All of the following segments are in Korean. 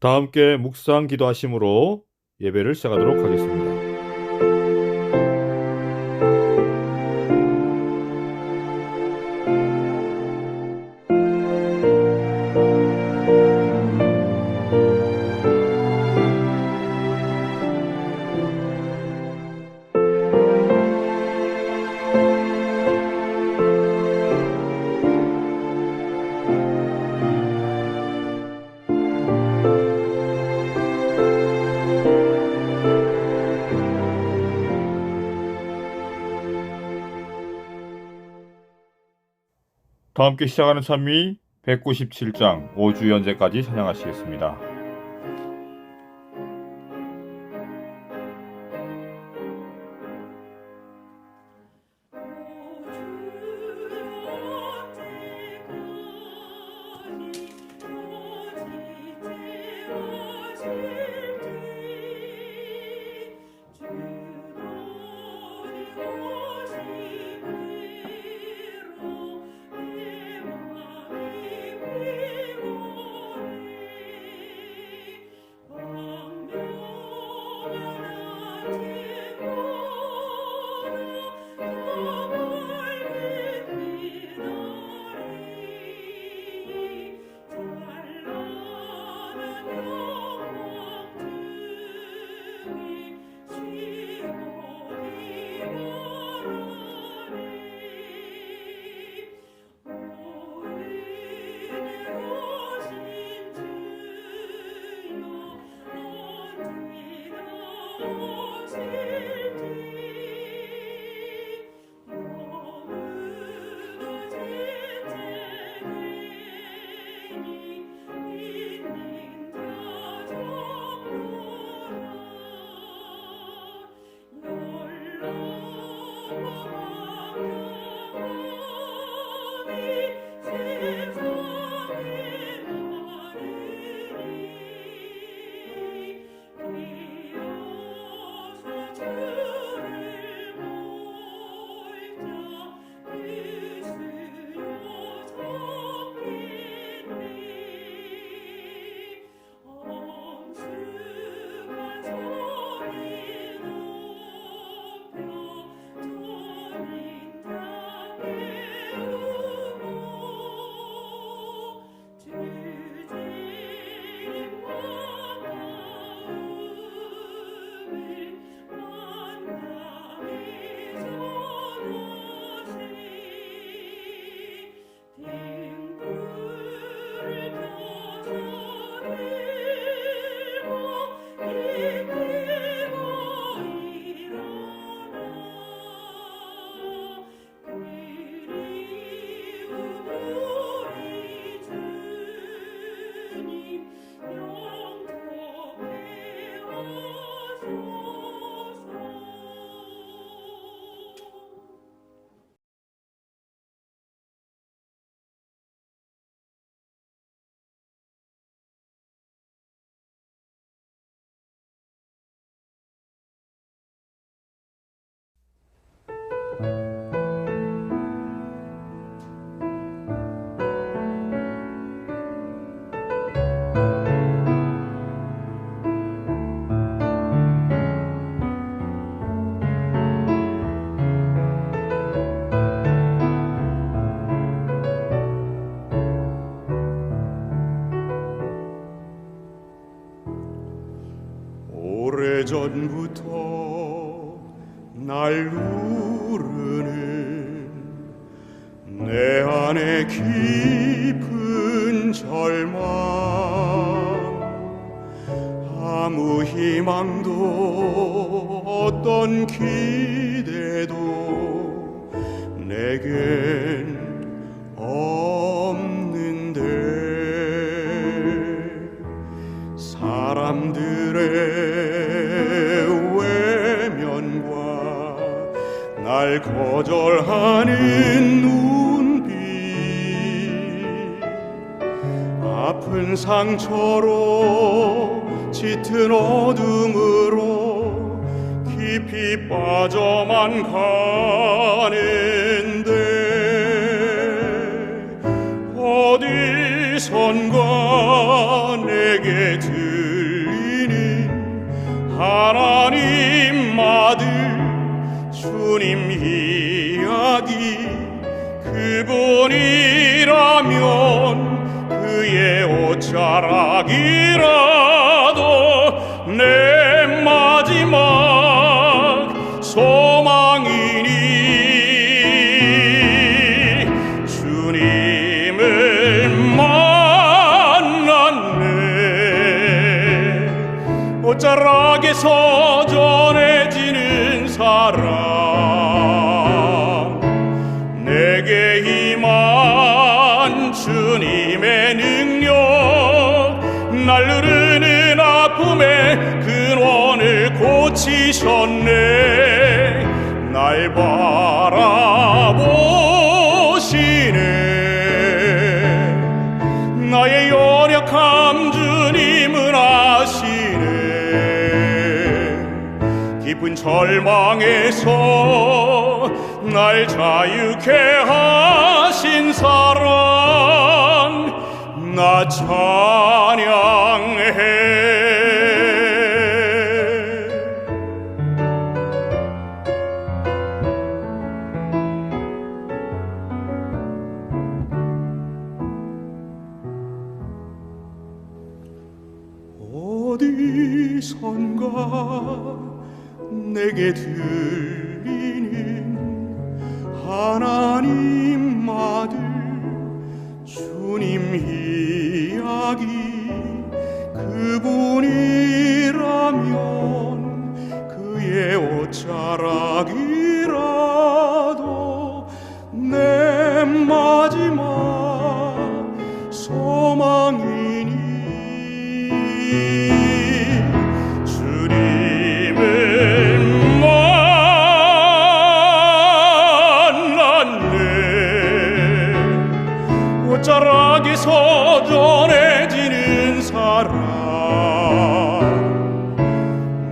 다 함께 묵상 기도하심으로 예배를 시작하도록 하겠습니다. 다 함께 시작하는 찬미 197장 5주 연제까지 찬양하시겠습니다. 오래전부터 날 누르는 내 안에 깊은 절망, 아무 희망도 어떤 기대도 내겐 없는데 사람들의 외면과 날 거절하는 눈빛, 아픈 상처로 짙은 어둠으로 깊이 빠져만 가는데 어디선가 내게 주님 이야기 그분이라면 그의 옷자락이라도 내 마지막 소망이니 주님을 만났네. 옷자락에서 전해지는 사랑 내게 임한 주님의 능력 날 누르는 아픔의 근원을 고치셨네. 날 바라보시네. 나의 연약함 주님은 아시네. 깊은 절망에서 날 자유케 하신 사랑 나 찬양해. 어디선가 내게 들리는 하나님 아들 주님 이야기 그분이라면 그의 옷자락이라도 내 마지막 소망이니 주님을 만났네. 옷자락에서 전해지는 사랑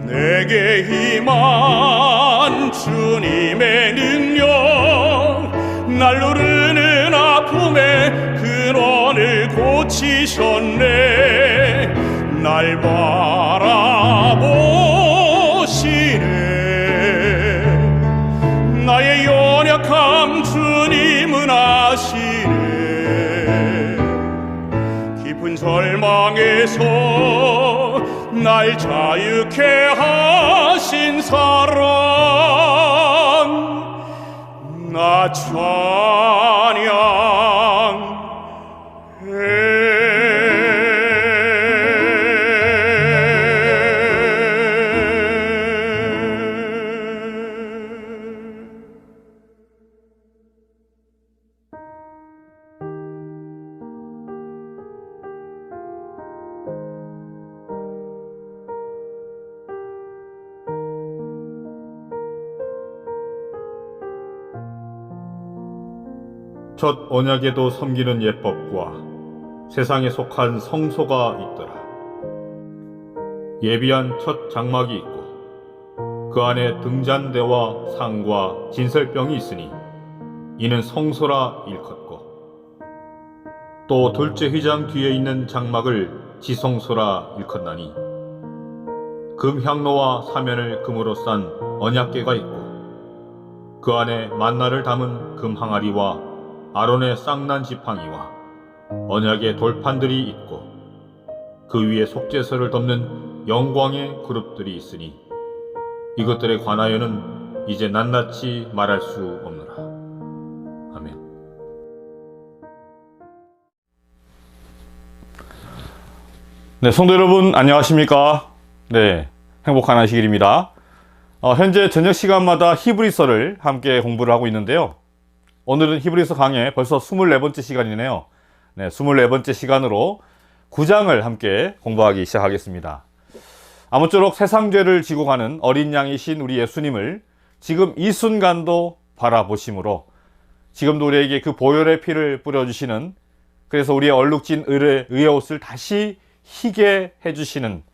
내게 임한 주님의 능력 날 누르는 아픔의 근원을 고치셨네. 날 바라보시네. 나의 연약함 주님은 아시네. 깊은 절망에서 날 자유케 하신 사랑 나 첫 언약에도 섬기는 예법과 세상에 속한 성소가 있더라. 예비한 첫 장막이 있고 그 안에 등잔대와 상과 진설병이 있으니 이는 성소라 일컫고 또 둘째 휘장 뒤에 있는 장막을 지성소라 일컫나니 금향로와 사면을 금으로 싼 언약궤가 있고 그 안에 만나를 담은 금항아리와 아론의 쌍난 지팡이와 언약의 돌판들이 있고 그 위에 속죄서를 덮는 영광의 그룹들이 있으니 이것들에 관하여는 이제 낱낱이 말할 수 없노라. 아멘. 네, 성도 여러분 안녕하십니까? 네, 행복한 안식일입니다. 현재 저녁 시간마다 히브리서를 함께 공부를 하고 있는데요. 오늘은 히브리서 강의 벌써 24번째 시간이네요. 네, 24번째 시간으로 9장을 함께 공부하기 시작하겠습니다. 아무쪼록 세상 죄를 지고 가는 어린 양이신 우리 예수님을 지금 이 순간도 바라보심으로 지금도 우리에게 그 보혈의 피를 뿌려주시는, 그래서 우리의 얼룩진 의의 옷을 다시 희게 해주시는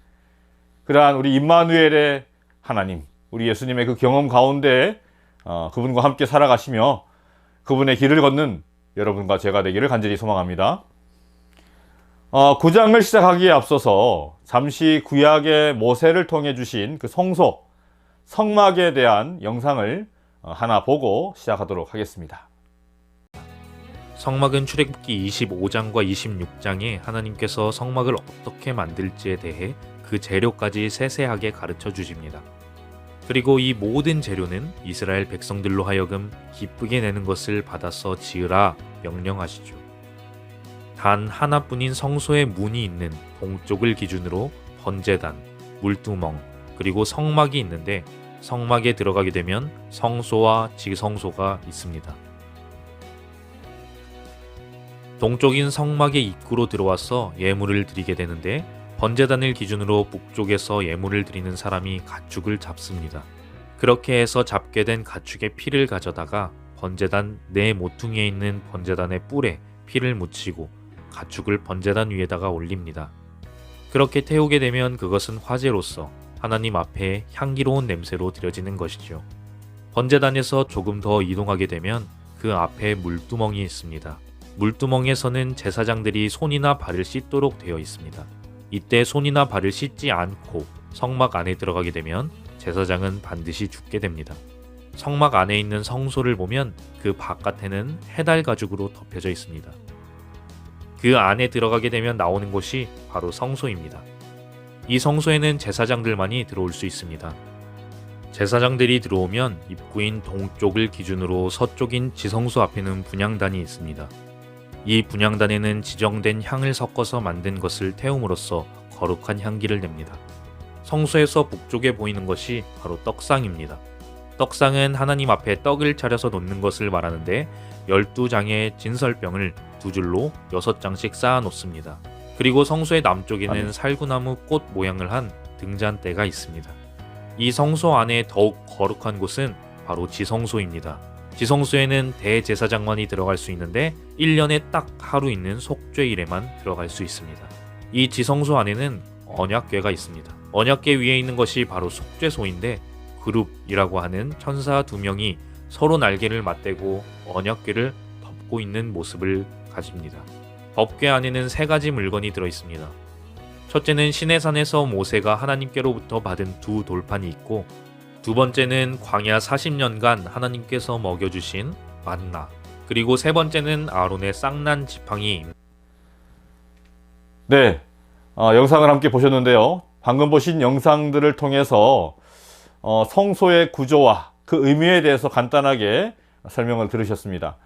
그러한 우리 임마누엘의 하나님, 우리 예수님의 그 경험 가운데 그분과 함께 살아가시며 그분의 길을 걷는 여러분과 제가 되기를 간절히 소망합니다. 9장을 시작하기에 앞서서 잠시 구약의 모세를 통해 주신 그 성소, 성막에 대한 영상을 하나 보고 시작하도록 하겠습니다. 성막은 출애굽기 25장과 26장에 하나님께서 성막을 어떻게 만들지에 대해 그 재료까지 세세하게 가르쳐 주십니다. 그리고 이 모든 재료는 이스라엘 백성들로 하여금 기쁘게 내는 것을 받아서 지으라 명령하시죠. 단 하나뿐인 성소의 문이 있는 동쪽을 기준으로 번제단, 물두멍, 그리고 성막이 있는데 성막에 들어가게 되면 성소와 지성소가 있습니다. 동쪽인 성막의 입구로 들어와서 예물을 드리게 되는데 번제단을 기준으로 북쪽에서 예물을 드리는 사람이 가축을 잡습니다. 그렇게 해서 잡게 된 가축의 피를 가져다가 번제단 네 모퉁이에 있는 번제단의 뿔에 피를 묻히고 가축을 번제단 위에다가 올립니다. 그렇게 태우게 되면 그것은 화제로서 하나님 앞에 향기로운 냄새로 드려지는 것이죠. 번제단에서 조금 더 이동하게 되면 그 앞에 물두멍이 있습니다. 물두멍에서는 제사장들이 손이나 발을 씻도록 되어 있습니다. 이때 손이나 발을 씻지 않고 성막 안에 들어가게 되면 제사장은 반드시 죽게 됩니다. 성막 안에 있는 성소를 보면 그 바깥에는 해달 가죽으로 덮여져 있습니다. 그 안에 들어가게 되면 나오는 곳이 바로 성소입니다. 이 성소에는 제사장들만이 들어올 수 있습니다. 제사장들이 들어오면 입구인 동쪽을 기준으로 서쪽인 지성소 앞에는 분향단이 있습니다. 이 분향단에는 지정된 향을 섞어서 만든 것을 태움으로써 거룩한 향기를 냅니다. 성소에서 북쪽에 보이는 것이 바로 떡상입니다. 떡상은 하나님 앞에 떡을 차려서 놓는 것을 말하는데 12장의 진설병을 두 줄로 6장씩 쌓아 놓습니다. 그리고 성소의 남쪽에는 살구나무 꽃 모양을 한 등잔대가 있습니다. 이 성소 안에 더욱 거룩한 곳은 바로 지성소입니다. 지성소에는 대제사장만이 들어갈 수 있는데 1년에 딱 하루 있는 속죄일에만 들어갈 수 있습니다. 이 지성소 안에는 언약궤가 있습니다. 언약궤 위에 있는 것이 바로 속죄소인데 그룹이라고 하는 천사 2명이 서로 날개를 맞대고 언약궤를 덮고 있는 모습을 가집니다. 법궤 안에는 3가지 물건이 들어있습니다. 첫째는 시내산에서 모세가 하나님께로부터 받은 2 돌판이 있고 두 번째는 광야 40년간 하나님께서 먹여주신 만나, 그리고 세 번째는 아론의 쌍난 지팡이. 네, 영상을 함께 보셨는데요. 방금 보신 영상들을 통해서 성소의 구조와 그 의미에 대해서 간단하게 설명을 들으셨습니다.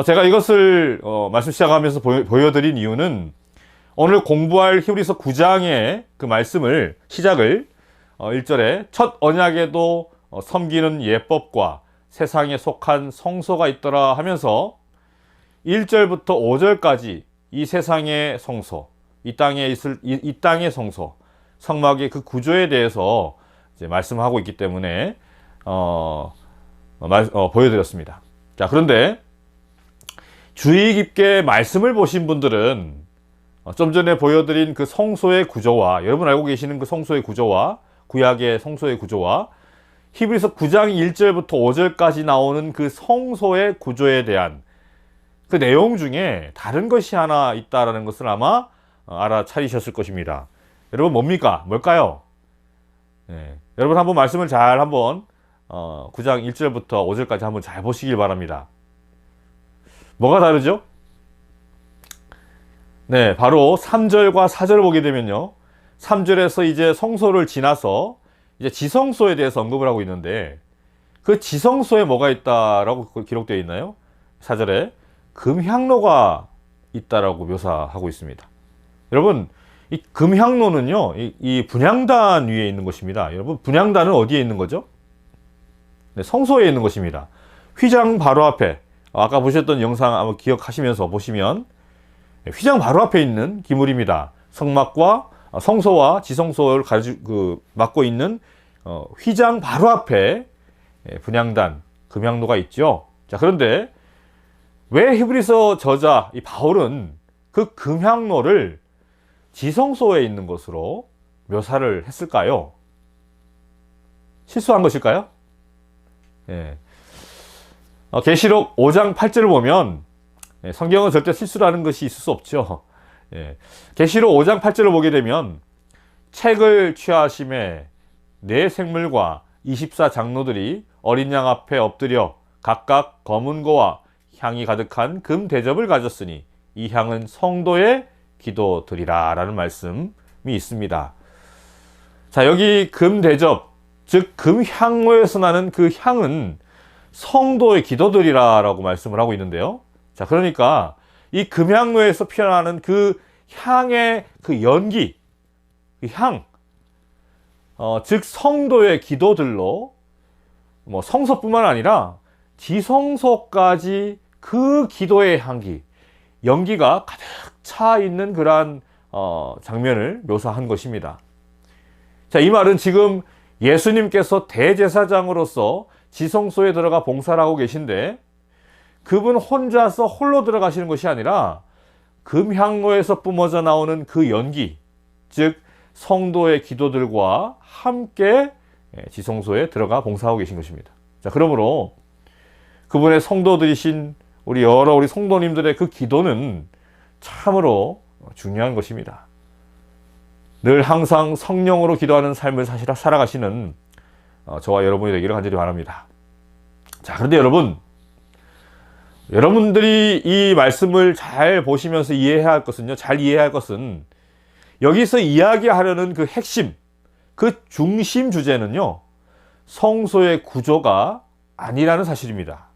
제가 이것을 말씀 시작하면서 보여드린 이유는 오늘 공부할 히브리서 9장의 그 말씀을 시작을 1절에 첫 언약에도 섬기는 예법과 세상에 속한 성소가 있더라 하면서 1절부터 5절까지 이 세상의 성소, 이 땅의 성소, 성막의 그 구조에 대해서 이제 말씀하고 있기 때문에 보여드렸습니다. 자, 그런데 주의 깊게 말씀을 보신 분들은 좀 전에 보여드린 그 성소의 구조와, 여러분 알고 계시는 그 성소의 구조와, 구약의 성소의 구조와 히브리서 9장 1절부터 5절까지 나오는 그 성소의 구조에 대한 그 내용 중에 다른 것이 하나 있다라는 것을 아마 알아차리셨을 것입니다. 여러분 뭡니까? 뭘까요? 네, 여러분 한번 말씀을 잘 한번 9장 1절부터 5절까지 한번 잘 보시길 바랍니다. 뭐가 다르죠? 네, 바로 3절과 4절을 보게 되면요, 3절에서 이제 성소를 지나서 이제 지성소에 대해서 언급을 하고 있는데 그 지성소에 뭐가 있다라고 기록되어 있나요? 4절에 금향로가 있다라고 묘사하고 있습니다. 여러분, 이 금향로는요, 이 분향단 위에 있는 것입니다. 여러분, 분향단은 어디에 있는 거죠? 네, 성소에 있는 것입니다. 휘장 바로 앞에, 아까 보셨던 영상 아마 기억하시면서 보시면 휘장 바로 앞에 있는 기물입니다. 성막과 성소와 지성소를 맡고 있는 휘장 바로 앞에 분향단, 금향로가 있죠. 자, 그런데 왜 히브리서 저자 이 바울은 그 금향로를 지성소에 있는 것으로 묘사를 했을까요? 실수한 것일까요? 예. 계시록 5장 8절을 보면, 성경은 절대 실수라는 것이 있을 수 없죠. 예. 계시록 5장 8절을 보게 되면 책을 취하심에 네 생물과 24 장로들이 어린 양 앞에 엎드려 각각 검은 고와 향이 가득한 금 대접을 가졌으니 이 향은 성도의 기도드리라 라는 말씀이 있습니다. 자, 여기 금 대접, 즉 금향로에서 나는 그 향은 성도의 기도드리라 라고 말씀을 하고 있는데요. 자, 그러니까 이 금향로에서 피어나는 그 향의 그 연기, 그 향, 즉 성도의 기도들로 뭐 성소뿐만 아니라 지성소까지 그 기도의 향기, 연기가 가득 차 있는 그러한 장면을 묘사한 것입니다. 자, 이 말은 지금 예수님께서 대제사장으로서 지성소에 들어가 봉사를 하고 계신데 그분 혼자서 홀로 들어가시는 것이 아니라 금향로에서 뿜어져 나오는 그 연기, 즉 성도의 기도들과 함께 지성소에 들어가 봉사하고 계신 것입니다. 자, 그러므로 그분의 성도들이신 우리 성도님들의 그 기도는 참으로 중요한 것입니다. 늘 항상 성령으로 기도하는 삶을 살아가시는 저와 여러분이 되기를 간절히 바랍니다. 자, 그런데 여러분들이 이 말씀을 잘 보시면서 이해해야 할 것은요, 잘 이해해야 할 것은 여기서 이야기하려는 그 핵심, 그 중심 주제는요, 성소의 구조가 아니라는 사실입니다.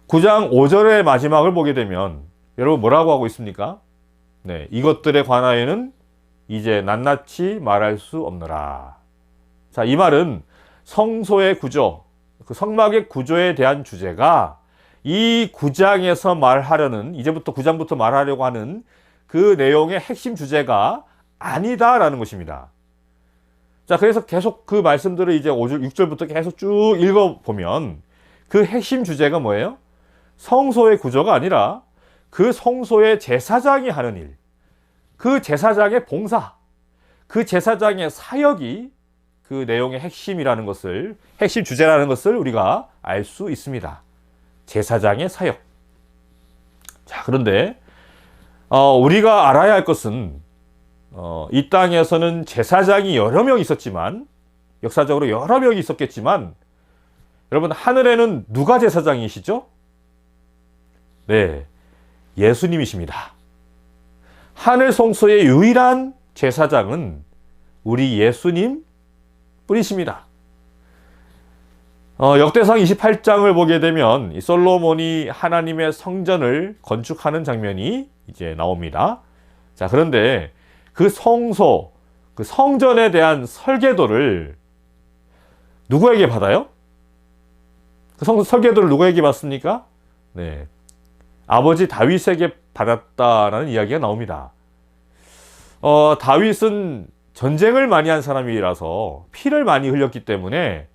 9장 5절의 마지막을 보게 되면 여러분 뭐라고 하고 있습니까? 네, 이것들에 관하여는 이제 낱낱이 말할 수 없노라. 자, 이 말은 성소의 구조, 그 성막의 구조에 대한 주제가 이 9장에서 말하려는, 이제부터 9장부터 말하려고 하는 그 내용의 핵심 주제가 아니다라는 것입니다. 자, 그래서 계속 그 말씀들을 이제 5절, 6절부터 계속 쭉 읽어보면 그 핵심 주제가 뭐예요? 성소의 구조가 아니라 그 성소의 제사장이 하는 일, 그 제사장의 봉사, 그 제사장의 사역이 그 내용의 핵심이라는 것을, 핵심 주제라는 것을 우리가 알 수 있습니다. 제사장의 사역. 자, 그런데 우리가 알아야 할 것은 이 땅에서는 제사장이 여러 명 있었지만, 역사적으로 여러 명이 있었겠지만, 여러분 하늘에는 누가 제사장이시죠? 네, 예수님이십니다. 하늘 성소의 유일한 제사장은 우리 예수님 뿐이십니다. 역대상 28장을 보게 되면 솔로몬이 하나님의 성전을 건축하는 장면이 이제 나옵니다. 자, 그런데 그 성소, 그 성전에 대한 설계도를 누구에게 받아요? 그 설계도를 누구에게 받습니까? 네, 아버지 다윗에게 받았다라는 이야기가 나옵니다. 다윗은 전쟁을 많이 한 사람이라서 피를 많이 흘렸기 때문에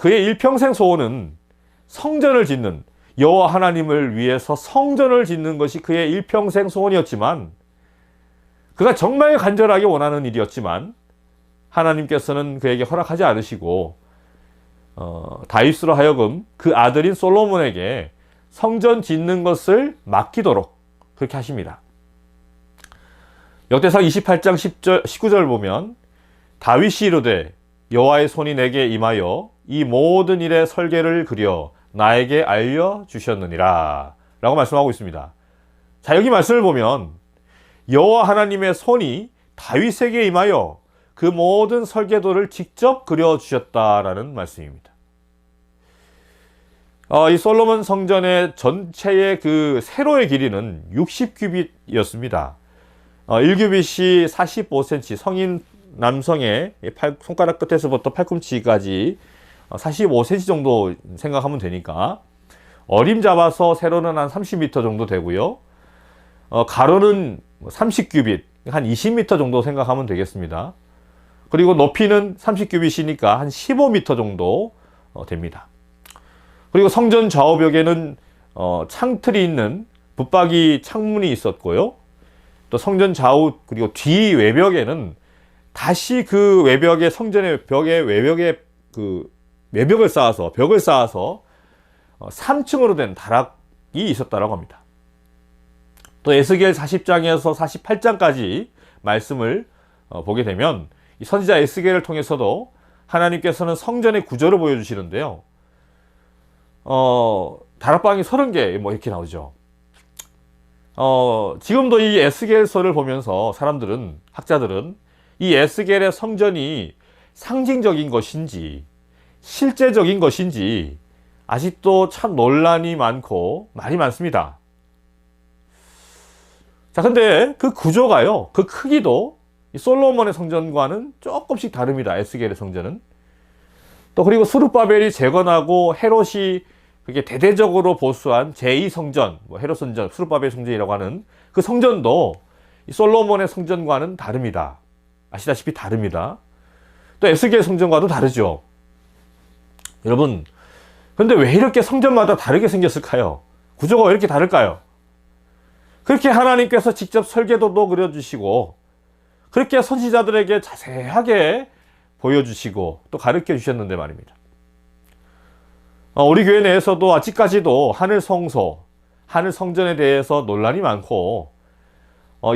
그의 일평생 소원은 성전을 짓는, 여호와 하나님을 위해서 성전을 짓는 것이 그의 일평생 소원이었지만, 그가 정말 간절하게 원하는 일이었지만 하나님께서는 그에게 허락하지 않으시고 다윗으로 하여금 그 아들인 솔로몬에게 성전 짓는 것을 맡기도록 그렇게 하십니다. 역대상 28장 10절, 19절 보면 다윗이 이르되 여호와의 손이 내게 임하여 이 모든 일의 설계를 그려 나에게 알려주셨느니라 라고 말씀하고 있습니다. 자, 여기 말씀을 보면 여호와 하나님의 손이 다윗에게 임하여 그 모든 설계도를 직접 그려주셨다라는 말씀입니다. 이 솔로몬 성전의 전체의 그 세로의 길이는 60규빗이었습니다. 1규빗이 45cm, 성인 남성의 손가락 끝에서부터 팔꿈치까지 45cm 정도 생각하면 되니까, 어림 잡아서 세로는 한 30m 정도 되고요. 가로는 30규빗, 한 20m 정도 생각하면 되겠습니다. 그리고 높이는 30규빗이니까 한 15m 정도 됩니다. 그리고 성전 좌우벽에는 창틀이 있는 붙박이 창문이 있었고요. 또 성전 좌우 그리고 뒤 외벽에는 다시 그 외벽에, 성전의 외벽에 그 외벽을 쌓아서, 벽을 쌓아서 3층으로 된 다락이 있었다라고 합니다. 또 에스겔 40장에서 48장까지 말씀을 보게 되면 이 선지자 에스겔을 통해서도 하나님께서는 성전의 구조를 보여주시는데요. 다락방이 30개 뭐 이렇게 나오죠. 지금도 이 에스겔서를 보면서 사람들은, 학자들은 이 에스겔의 성전이 상징적인 것인지 실제적인 것인지 아직도 참 논란이 많고 말이 많습니다. 자, 근데 그 구조가요, 그 크기도 이 솔로몬의 성전과는 조금씩 다릅니다. 에스겔의 성전은. 또 그리고 스룹바벨이 재건하고 헤롯이 그게 대대적으로 보수한 제2성전, 뭐 헤롯 성전, 스룹바벨 성전이라고 하는 그 성전도 이 솔로몬의 성전과는 다릅니다. 아시다시피 다릅니다. 또 에스겔 성전과도 다르죠. 여러분, 근데 왜 이렇게 성전마다 다르게 생겼을까요? 구조가 왜 이렇게 다를까요? 그렇게 하나님께서 직접 설계도도 그려주시고 그렇게 선지자들에게 자세하게 보여주시고 또 가르쳐 주셨는데 말입니다. 우리 교회 내에서도 아직까지도 하늘 성소, 하늘 성전에 대해서 논란이 많고,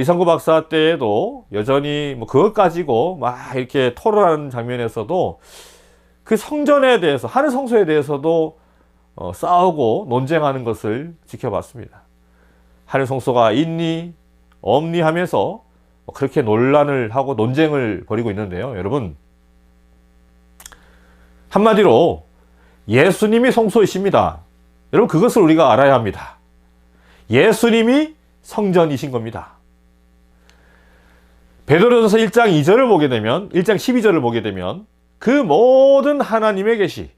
이상구 박사 때에도 여전히 뭐 그것 가지고 막 이렇게 토론하는 장면에서도 그 성전에 대해서, 하늘 성소에 대해서도 싸우고 논쟁하는 것을 지켜봤습니다. 하늘 성소가 있니 없니 하면서 그렇게 논란을 하고 논쟁을 벌이고 있는데요. 여러분, 한마디로 예수님이 성소이십니다. 여러분, 그것을 우리가 알아야 합니다. 예수님이 성전이신 겁니다. 베드로전서 1장 2절을 보게 되면, 1장 12절을 보게 되면 그 모든 하나님의 계시,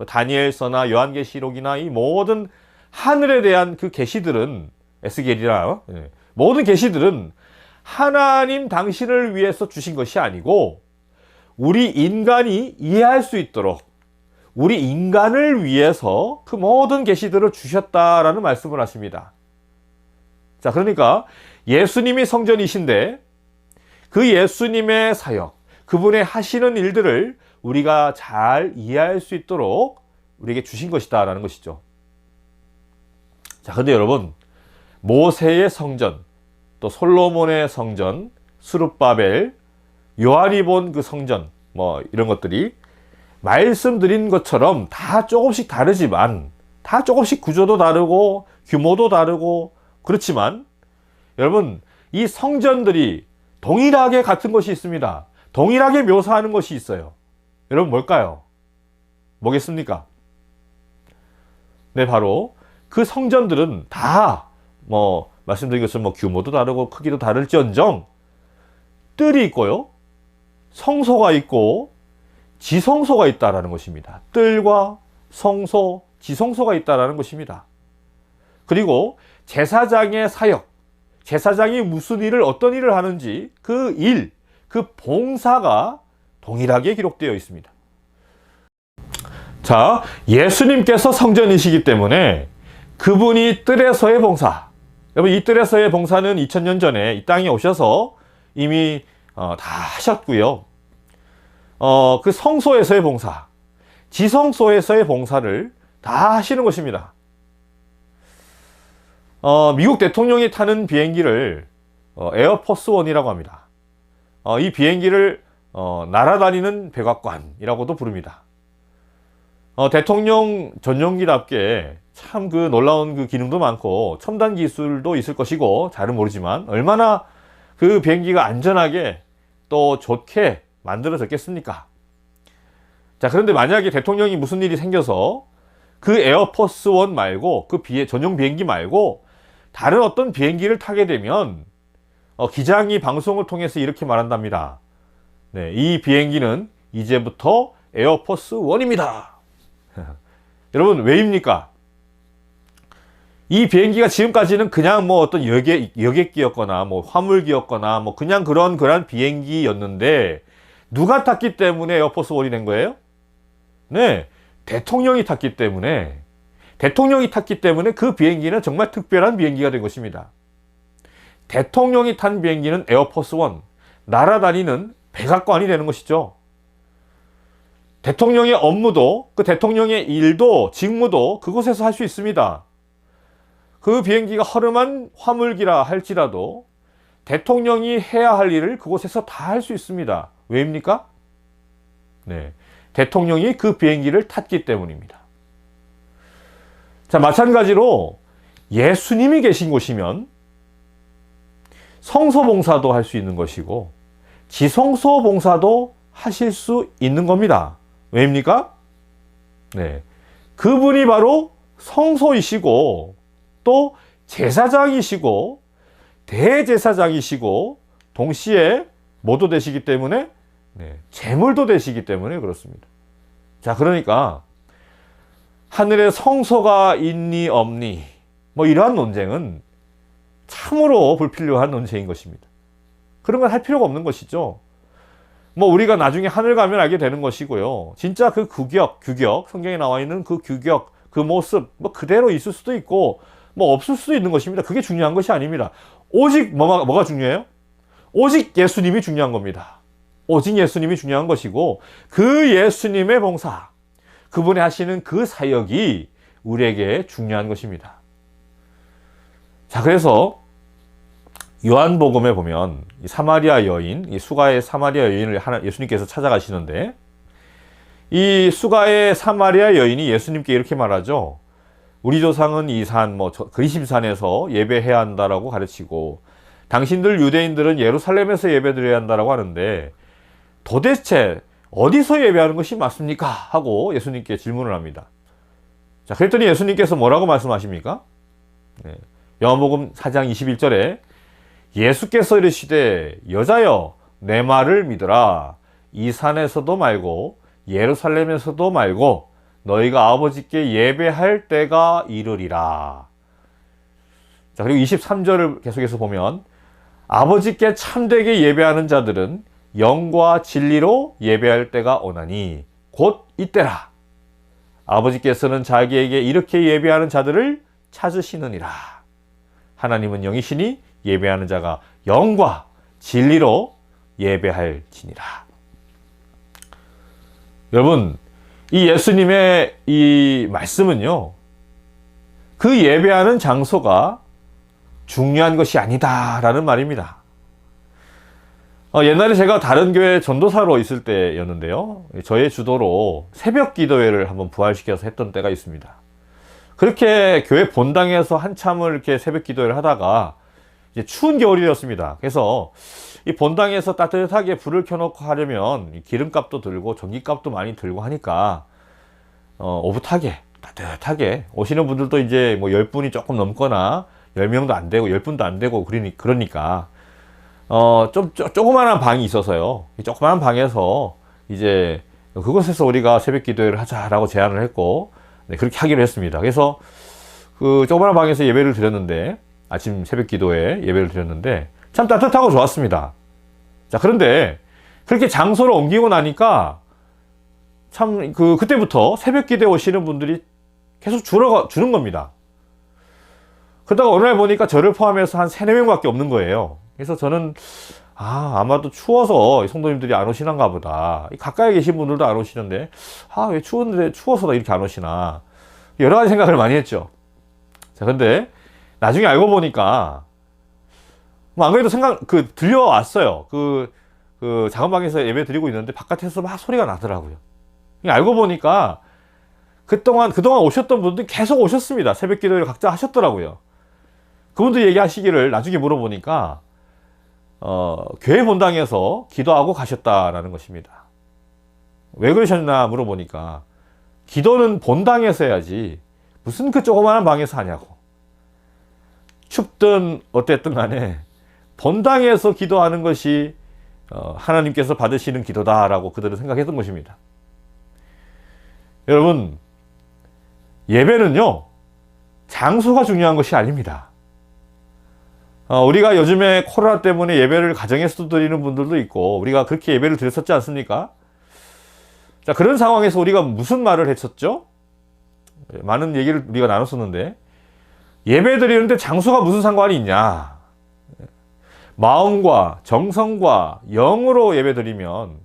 다니엘서나 요한계시록이나 이 모든 하늘에 대한 그 계시들은, 에스겔이라 모든 계시들은 하나님 당신을 위해서 주신 것이 아니고 우리 인간이 이해할 수 있도록 우리 인간을 위해서 그 모든 계시들을 주셨다라는 말씀을 하십니다. 자, 그러니까 예수님이 성전이신데 그 예수님의 사역, 그분의 하시는 일들을 우리가 잘 이해할 수 있도록 우리에게 주신 것이다 라는 것이죠. 자, 근데 여러분, 모세의 성전, 또 솔로몬의 성전, 스룹바벨, 요한이 본 그 성전, 뭐 이런 것들이 말씀드린 것처럼 다 조금씩 다르지만, 다 조금씩 구조도 다르고 규모도 다르고 그렇지만, 여러분, 이 성전들이 동일하게 같은 것이 있습니다. 동일하게 묘사하는 것이 있어요. 여러분, 뭘까요? 뭐겠습니까? 네, 바로 그 성전들은 다 말씀드린 것처럼 규모도 다르고 크기도 다를지언정 뜰이 있고요, 성소가 있고 지성소가 있다라는 것입니다. 뜰과 성소, 지성소가 있다라는 것입니다. 그리고 제사장의 사역, 제사장이 무슨 일을, 어떤 일을 하는지 그 일, 그 봉사가 동일하게 기록되어 있습니다. 자, 예수님께서 성전이시기 때문에 그분이 뜰에서의 봉사, 여러분, 이 뜰에서의 봉사는 2000년 전에 이 땅에 오셔서 이미 다 하셨고요. 그 성소에서의 봉사, 지성소에서의 봉사를 다 하시는 것입니다. 미국 대통령이 타는 비행기를 에어포스원이라고 합니다. 이 비행기를 날아다니는 백악관이라고도 부릅니다. 대통령 전용기답게 참 그 놀라운 그 기능도 많고 첨단 기술도 있을 것이고 잘은 모르지만 얼마나 그 비행기가 안전하게 또 좋게 만들어졌겠습니까? 자, 그런데 만약에 대통령이 무슨 일이 생겨서 그 에어포스원 말고 그 전용 비행기 말고 다른 어떤 비행기를 타게 되면 기장이 방송을 통해서 이렇게 말한답니다. 네, 이 비행기는 이제부터 에어포스원입니다. 여러분, 왜입니까? 이 비행기가 지금까지는 그냥 어떤 여객기였거나 화물기였거나 그냥 그런 비행기였는데 누가 탔기 때문에 에어포스원이 된 거예요? 네, 대통령이 탔기 때문에 그 비행기는 정말 특별한 비행기가 된 것입니다. 대통령이 탄 비행기는 에어포스원, 날아다니는 백악관이 되는 것이죠. 대통령의 업무도, 그 대통령의 일도, 직무도 그곳에서 할 수 있습니다. 그 비행기가 허름한 화물기라 할지라도 대통령이 해야 할 일을 그곳에서 다 할 수 있습니다. 왜입니까? 네. 대통령이 그 비행기를 탔기 때문입니다. 자, 마찬가지로 예수님이 계신 곳이면 성소봉사도 할 수 있는 것이고 지성소봉사도 하실 수 있는 겁니다. 왜입니까? 네. 그분이 바로 성소이시고 또 제사장이시고 대제사장이시고 동시에 뭐도 되시기 때문에 제물도 되시기 때문에 그렇습니다. 자, 그러니까 하늘에 성소가 있니 없니 뭐 이러한 논쟁은 참으로 불필요한 논쟁인 것입니다. 그런 건 할 필요가 없는 것이죠. 뭐 우리가 나중에 하늘 가면 알게 되는 것이고요. 진짜 그 규격, 성경에 나와 있는 그 규격, 그 모습 뭐 그대로 있을 수도 있고 뭐 없을 수도 있는 것입니다. 그게 중요한 것이 아닙니다. 오직 뭐가 중요해요? 오직 예수님이 중요한 겁니다. 오직 예수님이 중요한 것이고 그 예수님의 봉사, 그분이 하시는 그 사역이 우리에게 중요한 것입니다. 자, 그래서 요한복음에 보면 이 사마리아 여인, 이 수가의 사마리아 여인을 예수님께서 찾아가시는데 이 수가의 사마리아 여인이 예수님께 이렇게 말하죠. 우리 조상은 이 산, 그리심산에서 예배해야 한다라고 가르치고 당신들 유대인들은 예루살렘에서 예배드려야 한다라고 하는데 도대체 어디서 예배하는 것이 맞습니까? 하고 예수님께 질문을 합니다. 자, 그랬더니 예수님께서 뭐라고 말씀하십니까? 네. 요한복음 4장 21절에 예수께서 이르시되 여자여 내 말을 믿으라. 이 산에서도 말고 예루살렘에서도 말고 너희가 아버지께 예배할 때가 이르리라. 자, 그리고 23절을 계속해서 보면 아버지께 참되게 예배하는 자들은 영과 진리로 예배할 때가 오나니 곧 이때라. 아버지께서는 자기에게 이렇게 예배하는 자들을 찾으시느니라. 하나님은 영이시니 예배하는 자가 영과 진리로 예배할지니라. 여러분, 이 예수님의 이 말씀은요, 그 예배하는 장소가 중요한 것이 아니다라는 말입니다. 옛날에 제가 다른 교회 전도사로 있을 때였는데요, 저의 주도로 새벽 기도회를 한번 부활시켜서 했던 때가 있습니다. 그렇게 교회 본당에서 한참을 이렇게 새벽 기도회를 하다가 이제 추운 겨울이 되었습니다. 그래서 이 본당에서 따뜻하게 불을 켜놓고 하려면 기름값도 들고 전기값도 많이 들고 하니까 오붓하게 따뜻하게 오시는 분들도 이제 뭐 10분이 조금 넘거나 10명도 안 되고 10분도 안 되고 그러니까 좀 조그만한 방이 있어서요. 조그만한 방에서 이제 그곳에서 우리가 새벽 기도회를 하자라고 제안을 했고 그렇게 하기로 했습니다. 그래서 그 조그만한 방에서 예배를 드렸는데 아침 새벽 기도회 예배를 드렸는데 참 따뜻하고 좋았습니다. 자, 그런데 그렇게 장소를 옮기고 나니까 참 그때부터 새벽 기도에 오시는 분들이 계속 주는 겁니다. 그러다가 어느 날 보니까 저를 포함해서 한 3-4명밖에 없는 거예요. 그래서 저는 아마도 추워서 성도님들이 안 오시는가 보다. 가까이 계신 분들도 안 오시는데 왜 추워서 이렇게 안 오시나 여러 가지 생각을 많이 했죠. 자, 근데 나중에 알고 보니까 안 그래도 들려왔어요. 그 작은 방에서 예배 드리고 있는데 바깥에서 막 소리가 나더라고요. 알고 보니까 그동안 오셨던 분들이 계속 오셨습니다. 새벽 기도를 각자 하셨더라고요. 그분들 얘기하시기를 나중에 물어보니까 교회 본당에서 기도하고 가셨다라는 것입니다. 왜 그러셨나 물어보니까 기도는 본당에서 해야지 무슨 그 조그마한 방에서 하냐고. 춥든 어땠든 간에 본당에서 기도하는 것이 하나님께서 받으시는 기도다라고 그들은 생각했던 것입니다. 여러분, 예배는요 장소가 중요한 것이 아닙니다. 우리가 요즘에 코로나 때문에 예배를 가정에서 드리는 분들도 있고 우리가 그렇게 예배를 드렸었지 않습니까? 자, 그런 상황에서 우리가 무슨 말을 했었죠? 많은 얘기를 우리가 나눴었는데 예배 드리는데 장소가 무슨 상관이 있냐? 마음과 정성과 영으로 예배 드리면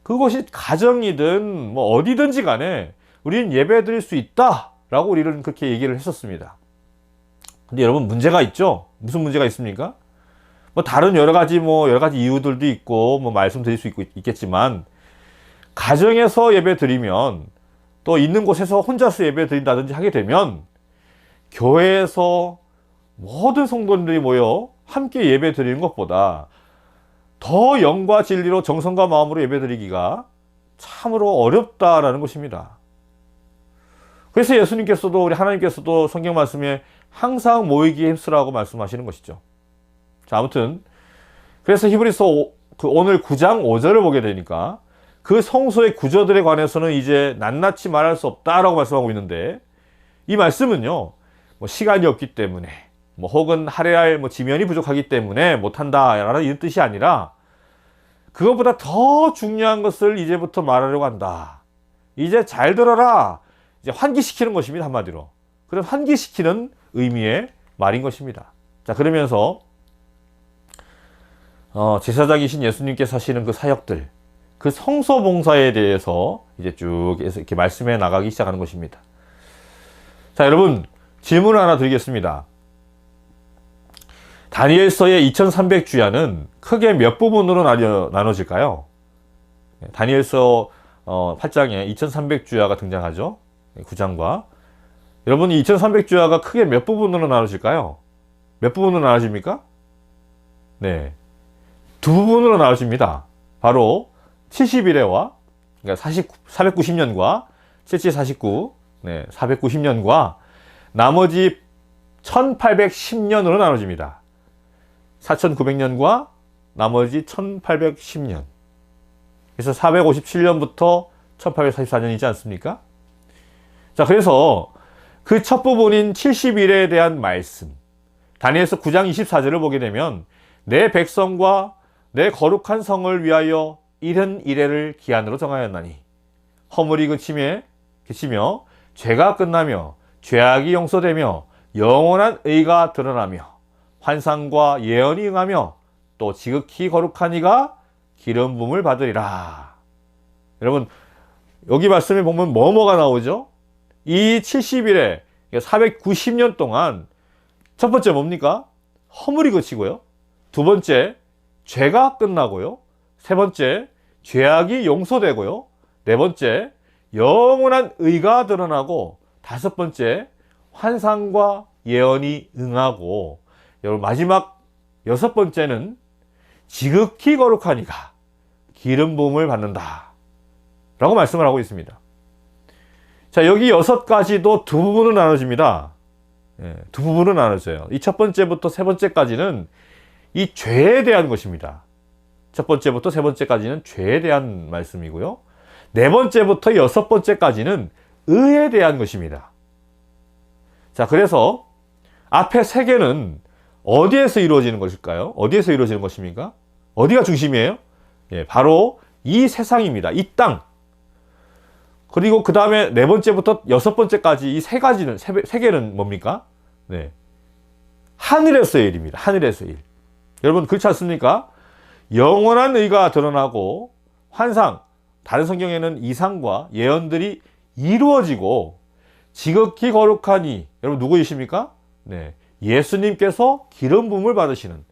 그것이 가정이든 뭐 어디든지 간에 우리는 예배 드릴 수 있다라고 우리는 그렇게 얘기를 했었습니다. 근데 여러분, 문제가 있죠? 무슨 문제가 있습니까? 뭐 다른 여러 가지 이유들도 있고 말씀드릴 수 있겠지만 가정에서 예배 드리면, 또 있는 곳에서 혼자서 예배 드린다든지 하게 되면, 교회에서 모든 성도들이 모여 함께 예배 드리는 것보다 더 영과 진리로 정성과 마음으로 예배 드리기가 참으로 어렵다라는 것입니다. 그래서 예수님께서도, 우리 하나님께서도 성경 말씀에 항상 모이기에 힘쓰라고 말씀하시는 것이죠. 자, 아무튼 그래서 히브리서 오늘 9장 5절을 보게 되니까 그 성소의 구조들에 관해서는 이제 낱낱이 말할 수 없다라고 말씀하고 있는데, 이 말씀은요, 뭐 시간이 없기 때문에, 뭐 혹은 할애할 지면이 부족하기 때문에 못한다라는 이런 뜻이 아니라, 그것보다 더 중요한 것을 이제부터 말하려고 한다. 이제 잘 들어라. 이제 환기시키는 것입니다, 한마디로. 그런 환기시키는 의미의 말인 것입니다. 자, 그러면서 제사장이신 예수님께서 하시는 그 사역들, 그 성소 봉사에 대해서 이제 쭉 이렇게 말씀해 나가기 시작하는 것입니다. 자, 여러분, 질문을 하나 드리겠습니다. 다니엘서의 2300주야는 크게 몇 부분으로 나눠질까요? 다니엘서 8장에 2300주야가 등장하죠. 9장과. 여러분, 이 2300주야가 크게 몇 부분으로 나눠질까요? 몇 부분으로 나눠집니까? 네, 두 부분으로 나눠집니다. 바로 70일에와, 그러니까 490년과 7749, 490년과 나머지 1810년으로 나눠집니다. 4900년과 나머지 1810년. 그래서 457년부터 1844년이지 않습니까? 자, 그래서 그 첫 부분인 70일에 대한 말씀, 다니엘서 9장 24절을 보게 되면, 내 백성과 내 거룩한 성을 위하여 70일을 기한으로 정하였나니 허물이 그치며 죄가 끝나며 죄악이 용서되며 영원한 의가 드러나며 환상과 예언이 응하며 또 지극히 거룩한 이가 기름 부음을 받으리라. 여러분, 여기 말씀에 보면 뭐가 나오죠? 이 70일에 490년 동안 첫 번째 뭡니까? 허물이 그치고요. 두 번째, 죄가 끝나고요. 세 번째, 죄악이 용서되고요. 네 번째, 영원한 의가 드러나고, 다섯 번째, 환상과 예언이 응하고, 여러분, 마지막 여섯 번째는 지극히 거룩한 이가 기름 부음을 받는다 라고 말씀을 하고 있습니다. 자, 여기 여섯 가지도 두 부분으로 나눠집니다. 두 부분으로 나눠져요. 이 첫 번째부터 세 번째까지는 이 죄에 대한 것입니다. 첫 번째부터 세 번째까지는 죄에 대한 말씀이고요. 네 번째부터 여섯 번째까지는 의에 대한 것입니다. 자, 그래서 앞에 세 개는 어디에서 이루어지는 것일까요? 어디에서 이루어지는 것입니까? 어디가 중심이에요? 바로 이 세상입니다. 이 땅. 그리고 그 다음에 네 번째부터 여섯 번째까지 이 세 가지는, 세 개는 뭡니까? 하늘에서의 일입니다. 하늘에서의 일. 여러분, 그렇지 않습니까? 영원한 의가 드러나고 환상, 다른 성경에는 이상과 예언들이 이루어지고 지극히 거룩한 이, 여러분 누구이십니까? 예수님께서 기름 부음을 받으시는.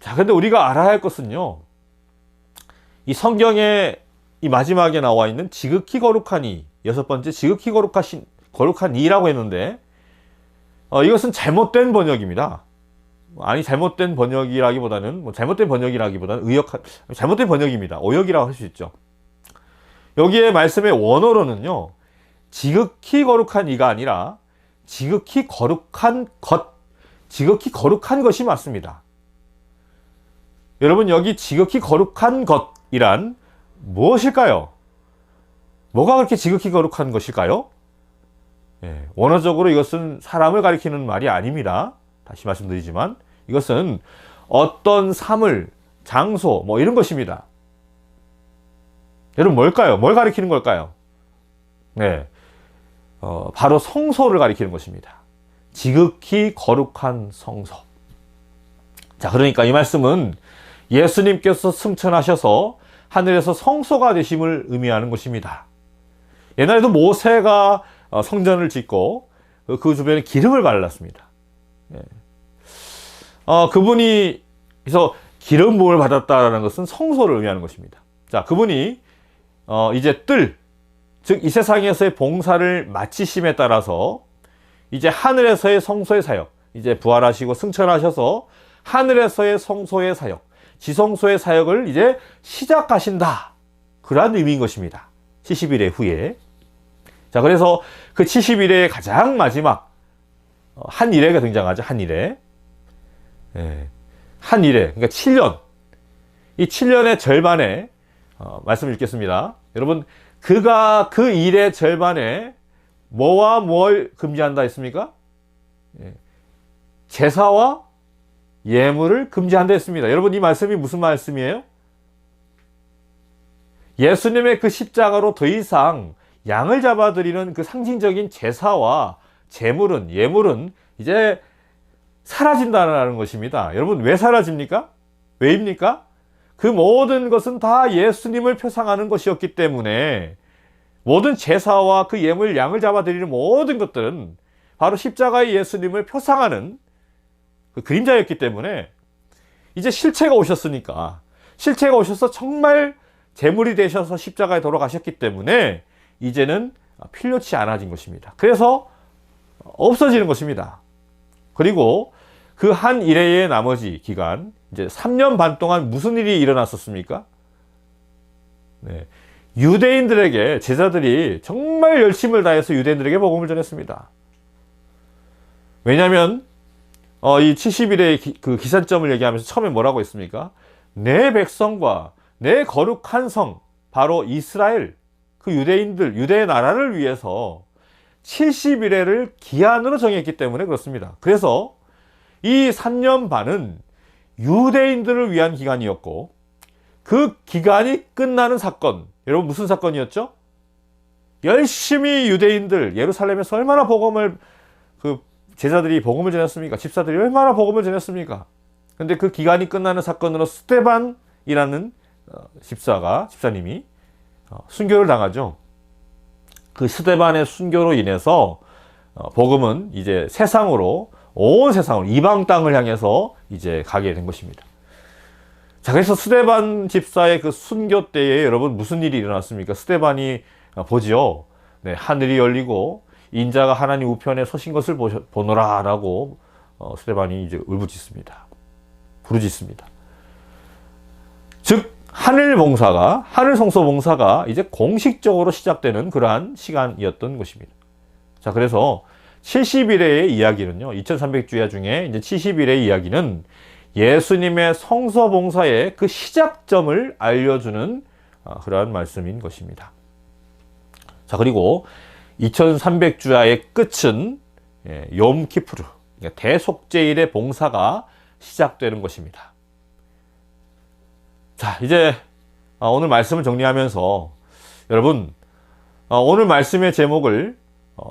자, 근데 우리가 알아야 할 것은요, 이 성경에 이 마지막에 나와 있는 지극히 거룩한 이, 여섯 번째 지극히 거룩한 이라고 했는데, 이것은 잘못된 번역입니다. 아니, 잘못된 번역이라기보다는 잘못된 번역입니다. 오역이라고 할 수 있죠. 여기에 말씀의 원어로는요, 지극히 거룩한 이가 아니라 지극히 거룩한 것이 맞습니다. 여러분, 여기 지극히 거룩한 것이란 무엇일까요? 뭐가 그렇게 지극히 거룩한 것일까요? 원어적으로 이것은 사람을 가리키는 말이 아닙니다. 다시 말씀드리지만 이것은 어떤 사물, 장소, 이런 것입니다. 여러분, 뭘까요? 뭘 가리키는 걸까요? 바로 성소를 가리키는 것입니다. 지극히 거룩한 성소. 자, 그러니까 이 말씀은 예수님께서 승천하셔서 하늘에서 성소가 되심을 의미하는 것입니다. 옛날에도 모세가 성전을 짓고 그 주변에 기름을 발랐습니다. 그분이 그래서 기름 부음을 받았다는 것은 성소를 의미하는 것입니다. 자, 그분이 이제 즉 이 세상에서의 봉사를 마치심에 따라서 이제 하늘에서의 성소의 사역, 이제 부활하시고 승천하셔서 하늘에서의 성소의 사역, 지성소의 사역을 이제 시작하신다. 그러한 의미인 것입니다. 70일의 후에. 자, 그래서 그 70일의 가장 마지막 한 일회가 등장하죠. 한 일회. 예. 한 일회. 그러니까 7년. 이 7년의 절반에 말씀을 읽겠습니다. 여러분, 그가 그 일의 절반에 뭐와 뭘 금지한다 했습니까? 예. 제사와 예물을 금지한다 했습니다. 여러분, 이 말씀이 무슨 말씀이에요? 예수님의 그 십자가로 더 이상 양을 잡아드리는 그 상징적인 제사와 예물은 이제 사라진다는 것입니다. 여러분, 왜 사라집니까? 왜입니까? 그 모든 것은 다 예수님을 표상하는 것이었기 때문에 모든 제사와 그 예물, 양을 잡아드리는 모든 것들은 바로 십자가의 예수님을 표상하는 그 그림자였기 때문에 이제 실체가 오셨으니까, 실체가 오셔서 정말 제물이 되셔서 십자가에 돌아가셨기 때문에 이제는 필요치 않아진 것입니다. 그래서 없어지는 것입니다. 그리고 그 한 일회의 나머지 기간, 이제 3년 반 동안 무슨 일이 일어났었습니까? 네. 유대인들에게, 제자들이 정말 열심을 다해서 유대인들에게 복음을 전했습니다. 왜냐하면 이 70일의 그 기산점을 얘기하면서 처음에 뭐라고 했습니까? 내 백성과 내 거룩한 성, 바로 이스라엘, 그 유대인들, 유대의 나라를 위해서 70일회를 기한으로 정했기 때문에 그렇습니다. 그래서 이 3년 반은 유대인들을 위한 기간이었고, 그 기간이 끝나는 사건, 여러분 무슨 사건이었죠? 열심히 유대인들, 예루살렘에서 얼마나 제자들이 복음을 전했습니까? 집사들이 얼마나 복음을 전했습니까? 근데 그 기간이 끝나는 사건으로 스데반이라는 집사님이 순교를 당하죠. 그 스데반의 순교로 인해서 복음은 이제 온 세상으로 이방 땅을 향해서 이제 가게 된 것입니다. 자, 그래서 스데반 집사의 그 순교 때에 여러분 무슨 일이 일어났습니까? 스데반이 보지요. 네, 하늘이 열리고 인자가 하나님 우편에 서신 것을 보노라라고 스데반이 이제 울부짖습니다. 부르짖습니다. 즉 하늘 성소 봉사가 이제 공식적으로 시작되는 그러한 시간이었던 것입니다. 자, 그래서 70일의 이야기는요, 2300주야 중에 이제 70일의 이야기는 예수님의 성소 봉사의 그 시작점을 알려주는 그러한 말씀인 것입니다. 자, 그리고 2300주야의 끝은 욤키푸르, 그러니까 대속죄일의 봉사가 시작되는 것입니다. 자, 이제 오늘 말씀을 정리하면서 여러분, 오늘 말씀의 제목을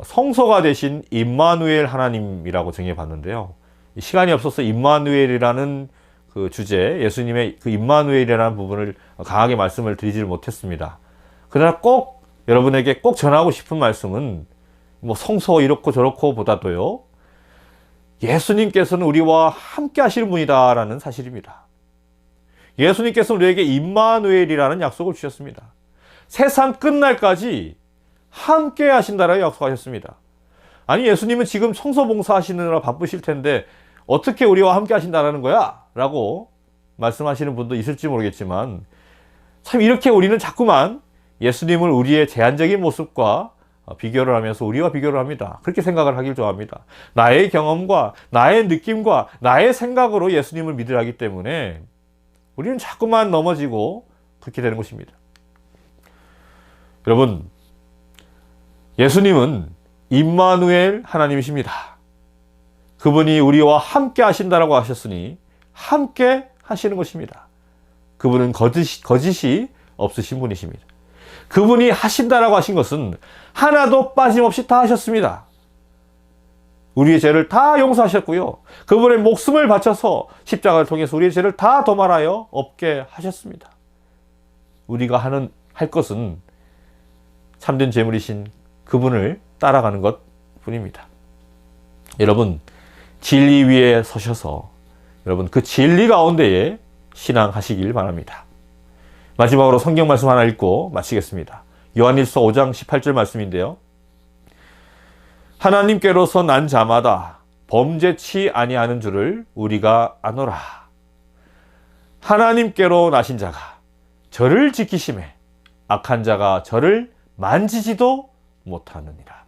성소가 되신 임마누엘 하나님이라고 정해봤는데요. 시간이 없어서 임마누엘이라는 그 주제, 예수님의 그 임마누엘이라는 부분을 강하게 말씀을 드리지를 못했습니다. 그러나 꼭 여러분에게 꼭 전하고 싶은 말씀은 뭐 성소 이렇고 저렇고 보다도요, 예수님께서는 우리와 함께 하시는 분이다라는 사실입니다. 예수님께서는 우리에게 임마누엘이라는 약속을 주셨습니다. 세상 끝날까지 함께 하신다라고 약속하셨습니다. 아니, 예수님은 지금 성소 봉사하시느라 바쁘실 텐데 어떻게 우리와 함께 하신다라는 거야? 라고 말씀하시는 분도 있을지 모르겠지만, 참 이렇게 우리는 자꾸만 예수님을 우리의 제한적인 모습과 비교를 하면서 우리와 비교를 합니다. 그렇게 생각을 하길 좋아합니다. 나의 경험과 나의 느낌과 나의 생각으로 예수님을 믿으려 하기 때문에 우리는 자꾸만 넘어지고 그렇게 되는 것입니다. 여러분, 예수님은 임마누엘 하나님이십니다. 그분이 우리와 함께 하신다라고 하셨으니 함께 하시는 것입니다. 그분은 거짓이 없으신 분이십니다. 그분이 하신다라고 하신 것은 하나도 빠짐없이 다 하셨습니다. 우리의 죄를 다 용서하셨고요. 그분의 목숨을 바쳐서 십자가를 통해서 우리의 죄를 다 도말하여 없게 하셨습니다. 우리가 할 것은 참된 제물이신 그분을 따라가는 것 뿐입니다. 여러분, 진리 위에 서셔서 여러분 그 진리 가운데에 신앙하시길 바랍니다. 마지막으로 성경 말씀 하나 읽고 마치겠습니다. 요한일서 5장 18절 말씀인데요. 하나님께로서 난 자마다 범죄치 아니하는 줄을 우리가 아노라. 하나님께로 나신 자가 저를 지키심에 악한 자가 저를 만지지도 못하느니라.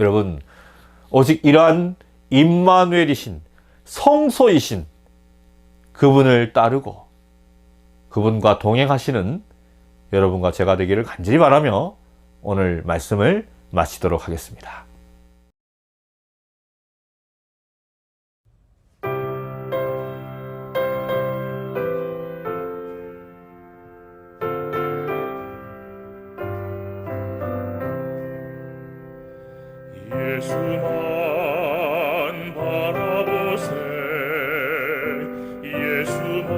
여러분, 오직 이러한 임마누엘이신 성소이신 그분을 따르고 그분과 동행하시는 여러분과 제가 되기를 간절히 바라며 오늘 말씀을 마치도록 하겠습니다. 예수만 바라보세 예수만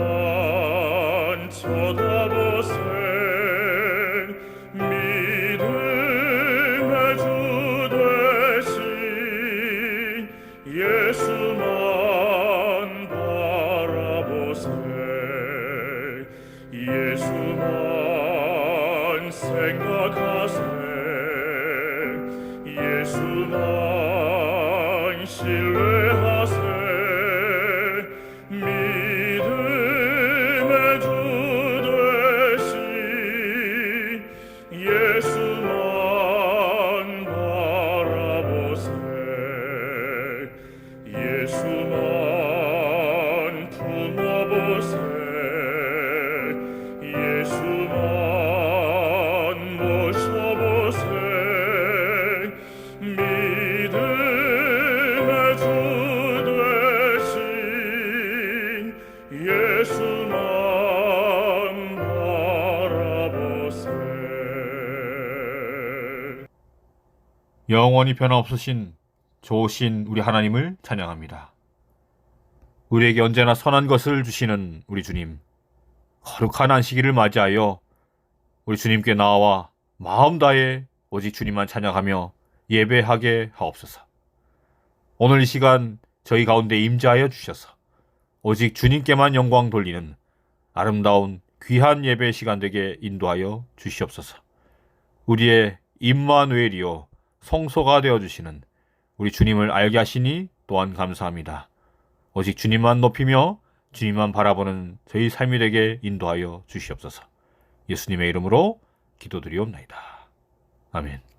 쳐다보세 믿음의 주 되신 예수만 바라보세 예수만 생각하세 예수만 신뢰하세 믿음의 주 되신 예수만 바라보세 예수만 품어보세 예수만 모셔보세 믿음의 주 되신 예수만 바라보세. 영원히 변함없으신 좋으신 우리 하나님을 찬양합니다. 우리에게 언제나 선한 것을 주시는 우리 주님, 거룩한 안식일을 맞이하여 우리 주님께 나와 마음 다해 오직 주님만 찬양하며 예배하게 하옵소서. 오늘 이 시간 저희 가운데 임재하여 주셔서 오직 주님께만 영광 돌리는 아름다운 귀한 예배 시간 되게 인도하여 주시옵소서. 우리의 임마누엘이요 성소가 되어주시는 우리 주님을 알게 하시니 또한 감사합니다. 오직 주님만 높이며 주님만 바라보는 저희 삶이 되게 인도하여 주시옵소서. 예수님의 이름으로 기도드리옵나이다. 아멘.